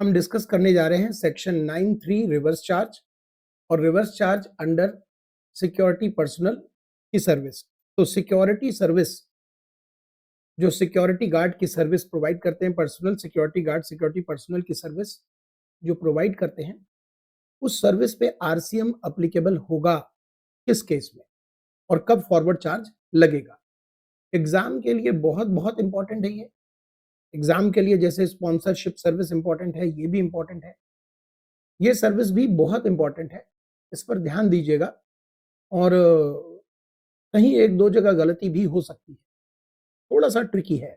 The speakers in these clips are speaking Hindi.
हम डिस्कस करने जा रहे हैं सेक्शन 9(3) रिवर्स चार्ज और reverse charge under security personal की सर्विस। तो सिक्योरिटी सर्विस जो सिक्योरिटी गार्ड की सर्विस प्रोवाइड करते हैं, personal security guard security personal की सर्विस जो प्रोवाइड करते हैं, उस सर्विस पे आरसीएम अप्लीकेबल होगा किस केस में और कब फॉरवर्ड चार्ज लगेगा। एग्जाम के लिए बहुत बहुत इंपॉर्टेंट है ये। एग्जाम के लिए जैसे स्पॉन्सरशिप सर्विस इंपॉर्टेंट है, ये भी इंपॉर्टेंट है, ये सर्विस भी बहुत इंपॉर्टेंट है। इस पर ध्यान दीजिएगा और कहीं एक दो जगह गलती भी हो सकती है, थोड़ा सा ट्रिकी है।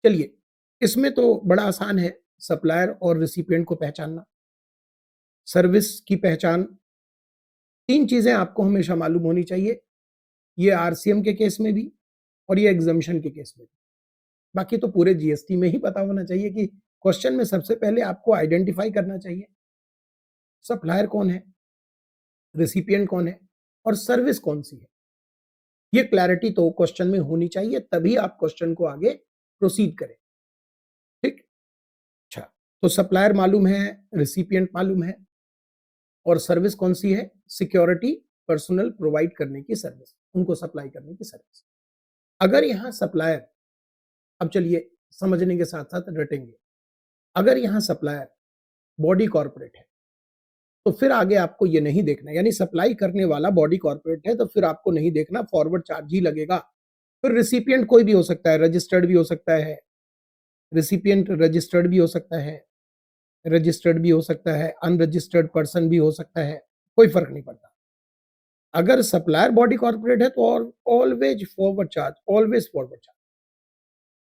चलिए, इसमें तो बड़ा आसान है, सप्लायर और रिसिपिएंट को पहचानना, सर्विस की पहचान। तीन चीजें आपको हमेशा मालूम होनी चाहिए, ये आरसीएम के केस में भी और ये एग्जम्पशन के केस में भी। बाकी तो पूरे जीएसटी में ही पता होना चाहिए कि क्वेश्चन में सबसे पहले आपको आइडेंटिफाई करना चाहिए सप्लायर कौन है, रिसिपिएंट कौन है और सर्विस कौन सी है। ये क्लैरिटी तो क्वेश्चन में होनी चाहिए, तभी आप क्वेश्चन को आगे प्रोसीड करें। ठीक, अच्छा, तो सप्लायर मालूम है, रिसिपिएंट मालूम है और सर्विस कौन सी है, सिक्योरिटी पर्सनल प्रोवाइड करने की सर्विस, उनको सप्लाई करने की सर्विस। अगर यहां सप्लायर, अब चलिए समझने के साथ साथ रटेंगे, अगर यहां सप्लायर बॉडी कॉर्पोरेट है तो फिर आगे आपको ये नहीं देखना, यानी सप्लाई करने वाला बॉडी कॉर्पोरेट है तो फिर आपको नहीं देखना, फॉरवर्ड चार्ज ही लगेगा। फिर रिसिपिएंट कोई भी हो सकता है, रजिस्टर्ड भी हो सकता है, रिसिपिएंट रजिस्टर्ड भी हो सकता है, रजिस्टर्ड भी हो सकता है, अनरजिस्टर्ड पर्सन भी हो सकता है, कोई फर्क नहीं पड़ता। अगर सप्लायर बॉडी कॉर्पोरेट है तो always forward charge, always forward charge.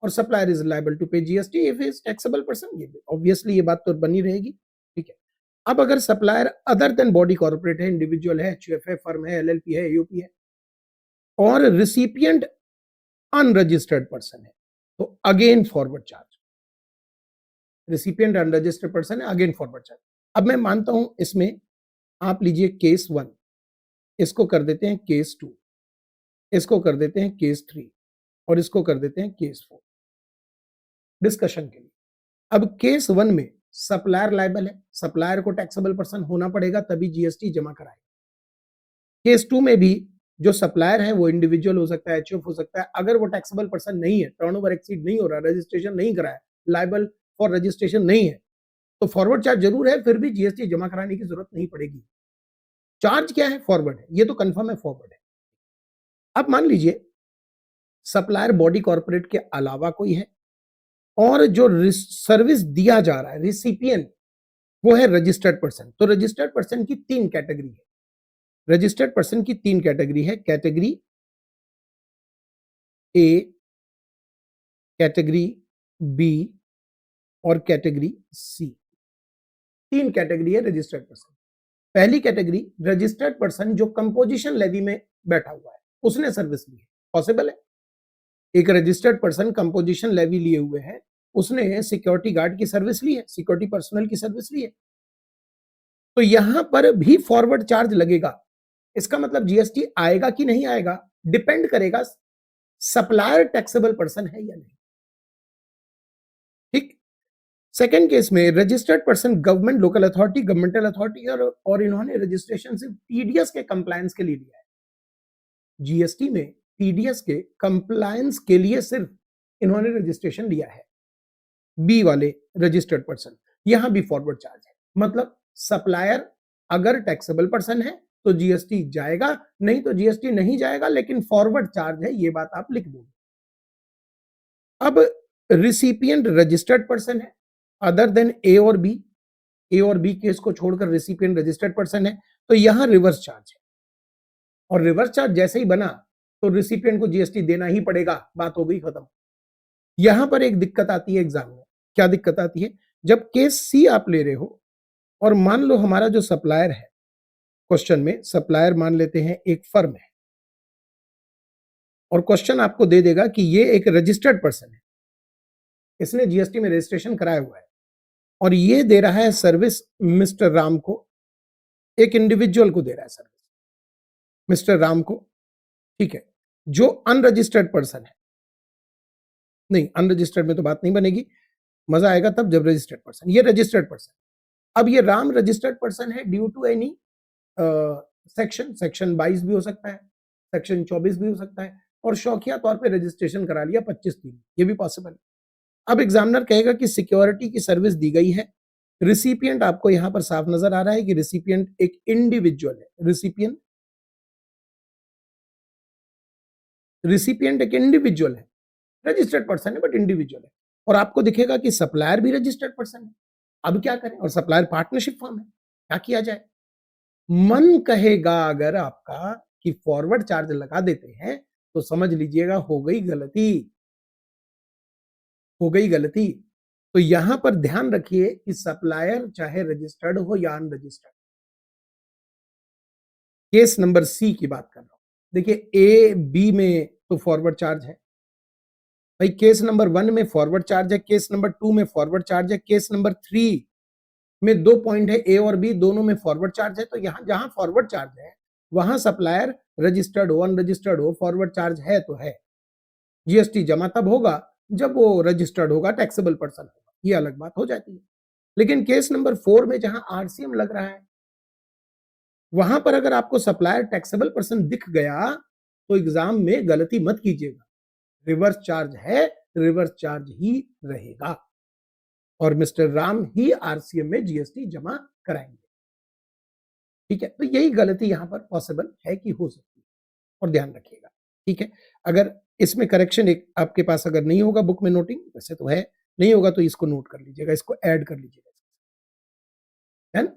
और सप्लायर इज लायबल टू पे GST if is taxable person, ये ऑब्वियसली ये बात तो बनी रहेगी। ठीक है, अब अगर supplier other than body corporate है, इंडिविजुअल है, एचयूएफ है, फर्म है, एलएलपी है, एयूपी है और रिसिपिएंट अनरजिस्टर्ड पर्सन है तो again forward charge. Recipient unregistered person है, अगेन फॉरवर्ड चार्ज। अब मैं मानता हूं इसमें आप लीजिए केस 1, इसको कर देते हैं केस 2, इसको कर देते हैं केस 3 और इसको कर देते हैं केस 4 डिस्कशन के लिए। अब केस 1 में सप्लायर लायबल है, सप्लायर को टैक्सेबल पर्सन होना पड़ेगा तभी जीएसटी जमा कराएगा। केस 2 में भी जो सप्लायर है वो इंडिविजुअल हो सकता है, एचयूएफ हो सकता है, अगर वो टैक्सेबल पर्सन नहीं है, टर्नओवर एक्सीड नहीं हो रहा, रजिस्ट्रेशन नहीं कराया, लायबल फॉर रजिस्ट्रेशन नहीं है, तो फॉरवर्ड चार्ज जरूर है, फिर भी जीएसटी जमा कराने की जरूरत नहीं पड़ेगी। चार्ज क्या है, फॉरवर्ड है, ये तो कंफर्म है फॉरवर्ड है। अब मान लीजिए सप्लायर बॉडी कॉर्पोरेट के अलावा कोई है और जो सर्विस दिया जा रहा है, रिसिपिएंट, वो है रजिस्टर्ड पर्सन। तो रजिस्टर्ड पर्सन की तीन कैटेगरी है, रजिस्टर्ड पर्सन की तीन कैटेगरी है, कैटेगरी ए, कैटेगरी बी और कैटेगरी सी। तीन कैटेगरी है रजिस्टर्ड पर्सन। पहली कैटेगरी रजिस्टर्ड पर्सन जो कंपोजिशन लेवी में बैठा हुआ है, उसने सर्विस ली है, पॉसिबल है एक रजिस्टर्ड पर्सन कंपोजिशन लेवी लिए हुए है, उसने सिक्योरिटी गार्ड की सर्विस ली है, सिक्योरिटी पर्सनल की सर्विस ली है, तो यहां पर भी फॉरवर्ड चार्ज लगेगा। इसका मतलब जीएसटी आएगा कि नहीं आएगा डिपेंड करेगा सप्लायर टैक्सेबल पर्सन है या नहीं। ठीक, सेकेंड केस में registered person government, local authority, governmental authority और इन्होंने रजिस्ट्रेशन सिर्फ टीडीएस के कंप्लायंस के लिए लिया है। जीएसटी में टीडीएस के कंप्लायंस के लिए सिर्फ इन्होंने रजिस्ट्रेशन लिया है, बी वाले रजिस्टर्ड पर्सन, यहां भी फॉरवर्ड चार्ज है। मतलब सप्लायर अगर टैक्सेबल पर्सन है तो जीएसटी जाएगा, नहीं तो जीएसटी नहीं जाएगा, लेकिन फॉरवर्ड चार्ज है, ये बात आप लिख दोगे। अब रिसिपिएंट रजिस्टर्ड पर्सन है अदर देन ए और बी, ए और बी केस को छोड़कर रिसिपिएंट रजिस्टर्ड पर्सन है, तो यहां रिवर्स चार्ज है और रिवर्स चार्ज जैसे ही बना तो रिसिपिएंट को जीएसटी देना ही पड़ेगा, बात हो गई खत्म। यहां पर एक दिक्कत आती है एग्जाम में, क्या दिक्कत आती है, जब केस सी आप ले रहे हो और मान लो हमारा जो सप्लायर है, क्वेश्चन में सप्लायर मान लेते हैं एक फर्म है और क्वेश्चन आपको दे देगा कि ये एक रजिस्टर्ड पर्सन है, इसने जीएसटी में रजिस्ट्रेशन कराया हुआ है और ये दे रहा है सर्विस मिस्टर राम को, एक इंडिविजुअल को दे रहा है सर्विस मिस्टर राम को। ठीक है, जो अनरजिस्टर्ड पर्सन है, नहीं अनरजिस्टर्ड में तो बात नहीं बनेगी, मजा आएगा तब जब रजिस्टर्ड पर्सन, ये रजिस्टर्ड पर्सन। अब ये राम रजिस्टर्ड पर्सन है due to any section, section 22 भी हो सकता है, सेक्शन 24 भी हो सकता है, और शौकिया तौर पे रजिस्ट्रेशन करा लिया 25/3, ये भी पॉसिबल है। अब एग्जामिनर कहेगा कि सिक्योरिटी की सर्विस दी गई है, रिसिपिएंट आपको यहां पर साफ नजर आ रहा है कि रिसिपिएंट एक इंडिविजुअल है, रिसिपिएंट एक इंडिविजुअल है, रजिस्टर्ड पर्सन है बट इंडिविजुअल है, और आपको दिखेगा कि सप्लायर भी रजिस्टर्ड पर्सन है। अब क्या करें, और सप्लायर पार्टनरशिप फर्म है, क्या किया जाए? मन कहेगा अगर आपका कि फॉरवर्ड चार्ज लगा देते हैं, तो समझ लीजिएगा हो गई गलती, हो गई गलती। तो यहां पर ध्यान रखिए कि सप्लायर चाहे रजिस्टर्ड हो या अनरजिस्टर्ड, केस नंबर सी की बात कर रहा हूं। देखिए ए बी में तो फॉरवर्ड चार्ज है भाई, केस नंबर 1 में फॉरवर्ड चार्ज है, केस नंबर 2 में फॉरवर्ड चार्ज है, केस नंबर 3 में 2 पॉइंट है, ए और बी दोनों में फॉरवर्ड चार्ज है। तो यहां जहां फॉरवर्ड चार्ज है वहां सप्लायर रजिस्टर्ड हो अनरजिस्टर्ड हो, फॉरवर्ड चार्ज है तो है। जीएसटी जमा तब होगा जब वो रजिस्टर्ड होगा, टैक्सेबल पर्सन होगा, ये अलग बात हो जाती है। लेकिन केस नंबर 4 में जहां आरसीएम लग रहा है, वहां पर अगर आपको सप्लायर टैक्सेबल पर्सन दिख गया तो एग्जाम में गलती मत कीजिएगा, रिवर्स चार्ज है, रिवर्स चार्ज ही रहेगा, और मिस्टर राम ही आरसीएम में जीएसटी जमा कराएंगे। ठीक है, तो यही गलती यहां पर पॉसिबल है कि हो सकती है, और ध्यान रखिएगा। ठीक है, अगर इसमें करेक्शन एक आपके पास अगर नहीं होगा बुक में नोटिंग, वैसे तो है, नहीं होगा तो इसको नोट कर लीजिएगा, इसको ऐड कर लीजिएगा, है ना?